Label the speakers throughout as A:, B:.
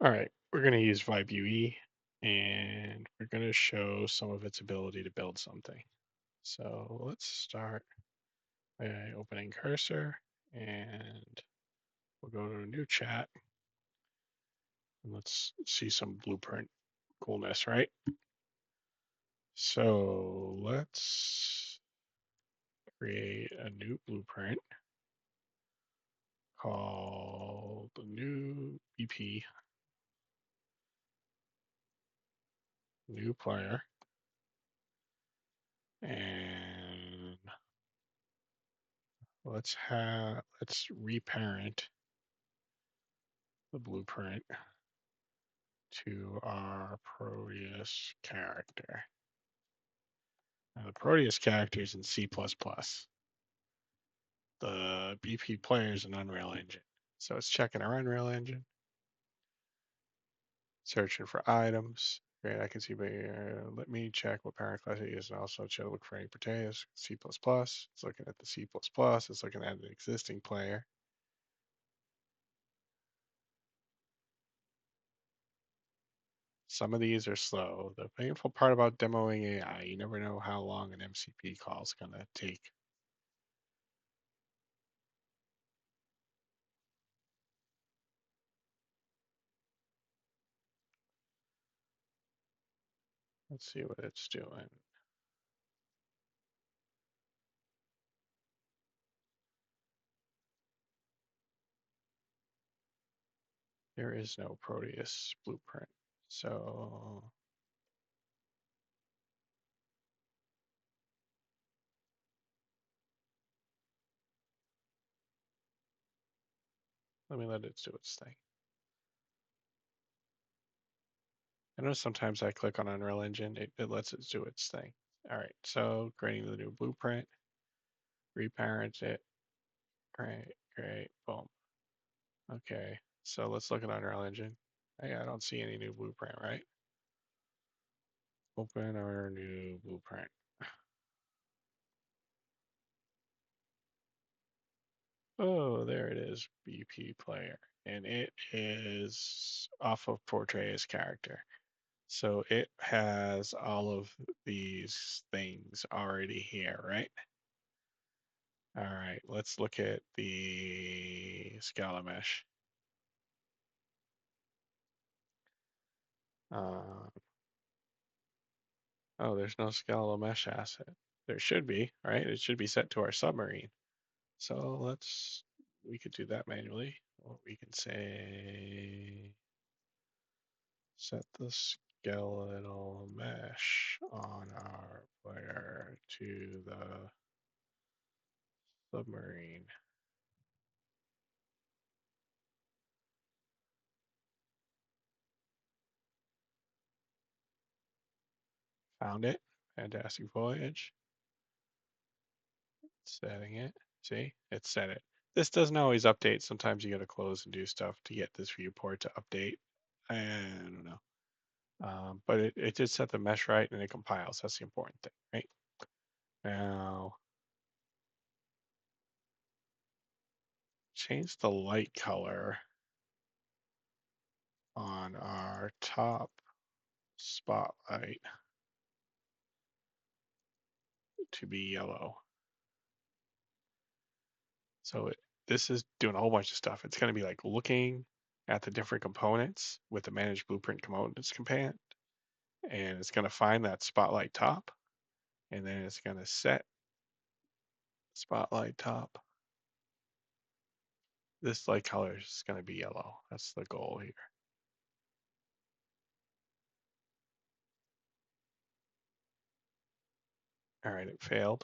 A: All right, we're going to use VibeUE and we're going to show some of its ability to build something. So let's start by opening cursor and we'll go to a new chat and let's see some blueprint coolness, right? So let's create a new blueprint called the new BP, new player, and let's reparent the blueprint to our Proteus character. Now the Proteus character is in C++. The BP player is an Unreal Engine. So it's checking our Unreal Engine, searching for items. Great, I can see, but let me check what parent class it is and also check look for any Proteus. C++. It's looking at the C++. It's looking at an existing player. Some of these are slow. The painful part about demoing AI, you never know how long an MCP call is going to take. Let's see what it's doing. There is no Proteus blueprint. So let me let it do its thing. I know sometimes I click on Unreal Engine, it lets it do its thing. All right, so creating the new blueprint, reparent it. Great, great, boom. Okay, so let's look at Unreal Engine. Hey, I don't see any new blueprint, right? Open our new blueprint. Oh, there it is, BP player. And it is off of Portray's character. So it has all of these things already here, right? All right, let's look at the Scala mesh. Uh, oh, there's no Scala mesh asset. There should be, right? It should be set to our submarine. So we could do that manually. Or we can say set the skeletal mesh on our player to the submarine. Found it. Fantastic voyage. Setting it. See, it set it. This doesn't always update. Sometimes you got to close and do stuff to get this viewport to update. I don't know. But it did set the mesh right and it compiles. That's the important thing, right? Now, change the light color on our top spotlight to be yellow. So this is doing a whole bunch of stuff. It's going to be like looking at the different components with the manage blueprint components command, and it's going to find that spotlight top, and then it's going to set spotlight top. This light color is going to be yellow. That's the goal here. All right, it failed.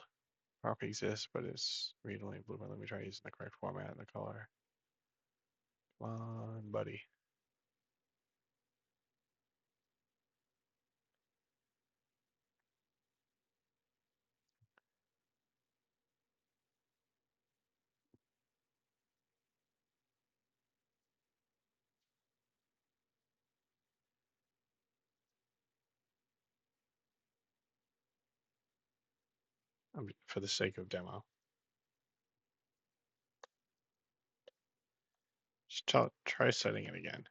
A: Property exists, but it's read-only blueprint. Let me try using the correct format and the color. Come on, buddy. For the sake of demo. Just try setting it again.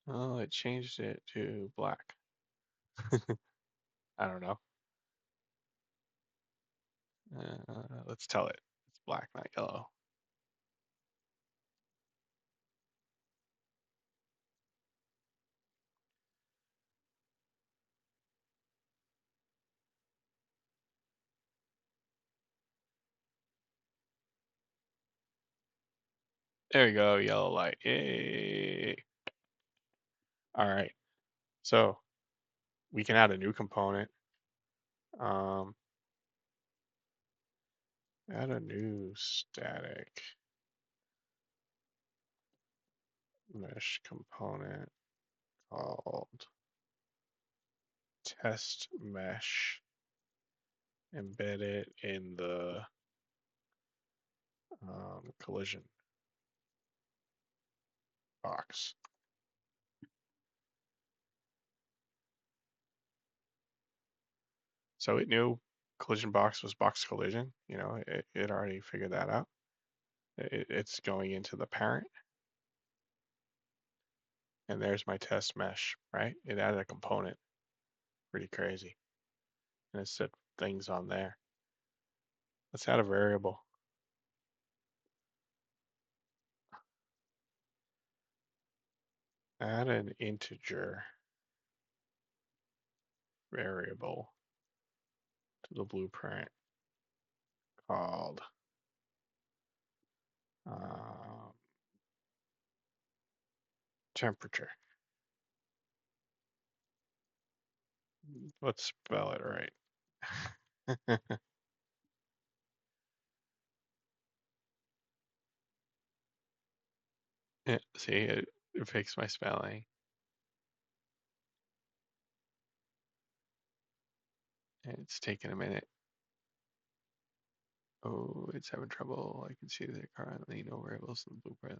A: Oh, it changed it to black. I don't know. Let's tell it. It's black, not yellow. There you go, yellow light. Yay. All right. So we can add a new component. Um, Add a new static mesh component called test mesh. Embed it in the collision box. So it knew collision box was box collision. It already figured that out. It's going into the parent, and there's my test mesh, right? It added a component. Pretty crazy. And it set things on there. Let's add a variable. Add an integer variable to the blueprint called um, temperature. Let's spell it right. See, it fixed my spelling. It's taking a minute. Oh, it's having trouble. I can see there are currently no variables in the blueprint.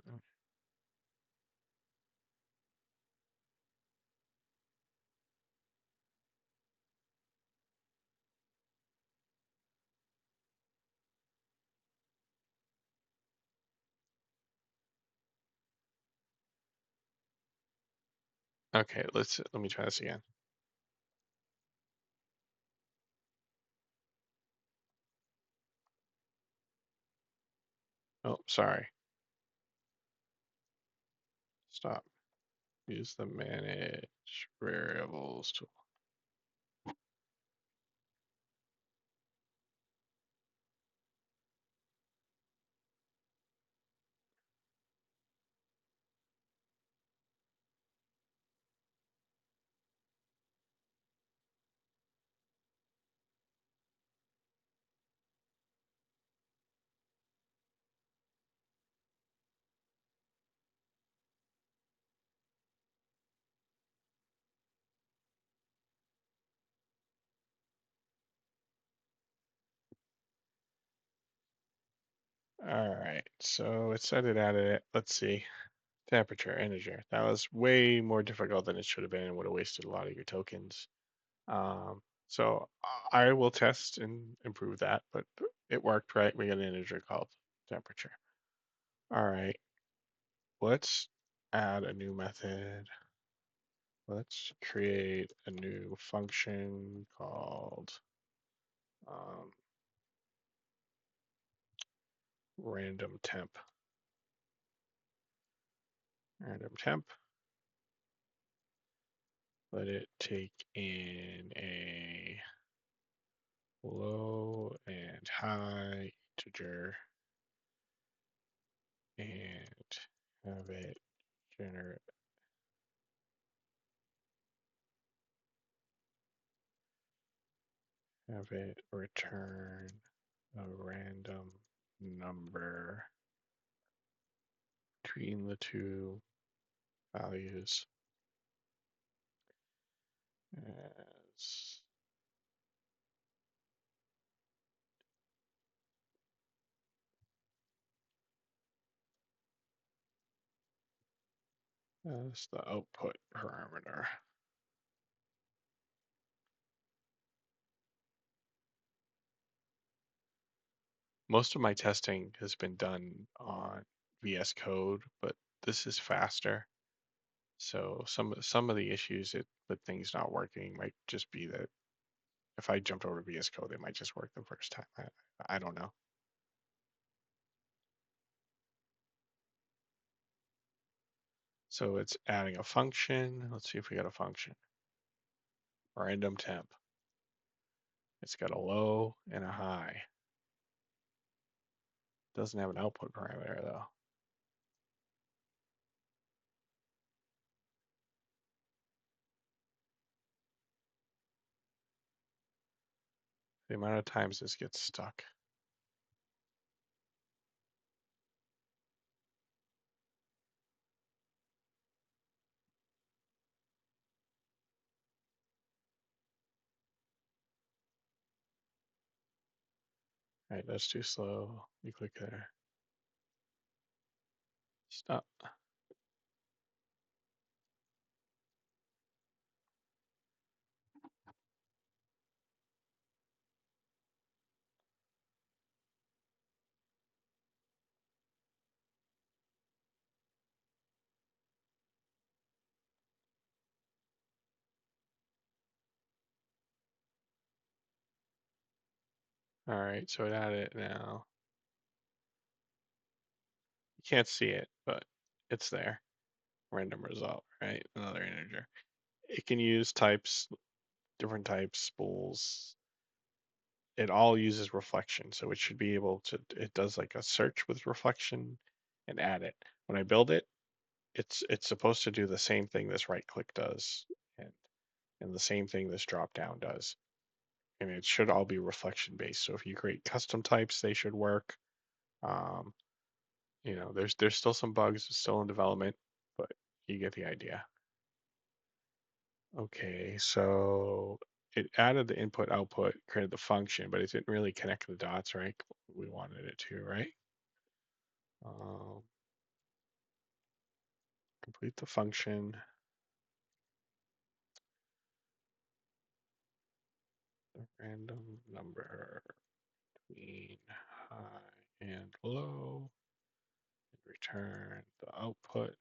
A: Okay, let me try this again. Oh, sorry. Stop. Use the manage variables tool. All right, so it said it added it. Let's see. Temperature, integer. That was way more difficult than it should have been and would have wasted a lot of your tokens. So I will test and improve that, but it worked, right? We got an integer called temperature. All right, let's add a new method. Let's create a new function called um, random temp. Random temp. Let it take in a low and high integer and have it generate have it return a random number between the two values as the output parameter. Most of my testing has been done on VS Code, but this is faster. So some of the issues with things not working might just be that if I jumped over to VS Code, it might just work the first time. I don't know. So it's adding a function. Let's see if we got a function. Random temp. It's got a low and a high. Doesn't have an output parameter though. The amount of times this gets stuck. All right, that's too slow. You click there. Stop. All right, so it added it now. You can't see it, but it's there. Random result, right? Another integer. It can use types, different types, spools. It all uses reflection, so it should be able to. It does like a search with reflection and add it. When I build it, it's supposed to do the same thing this right click does, and and the same thing this drop down does. And it should all be reflection based. So if you create custom types, they should work. Um, there's still some bugs, it's still in development, but you get the idea. Okay, so it added the input output, created the function, but it didn't really connect the dots, right? We wanted it to, right? Um, Complete the function. The random number between high and low. And return the output.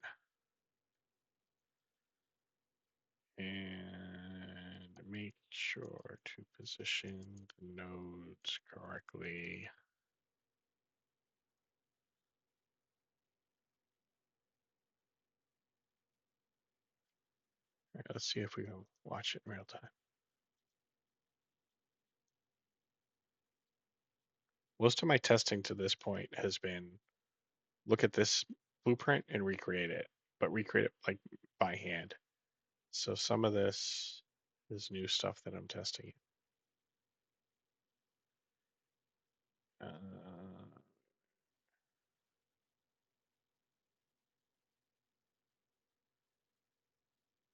A: And make sure to position the nodes correctly. All right, let's see if we can watch it in real time. Most of my testing to this point has been look at this blueprint and recreate it, but recreate it like by hand. So some of this is new stuff that I'm testing. Uh,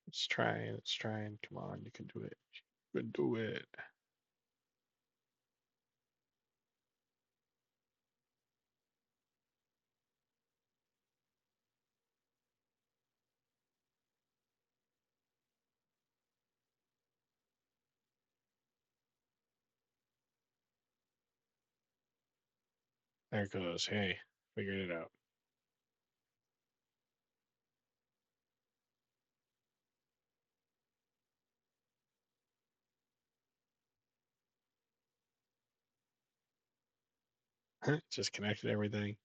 A: let's try and come on, you can do it. You can do it. There it goes. Hey, figured it out. Just connected everything.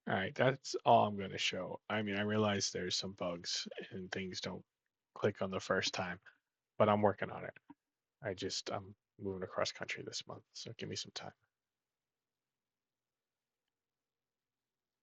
A: All right, that's all I'm going to show. I mean, I realize there's some bugs and things don't click on the first time, but I'm working on it. I'm moving across country this month, so give me some time.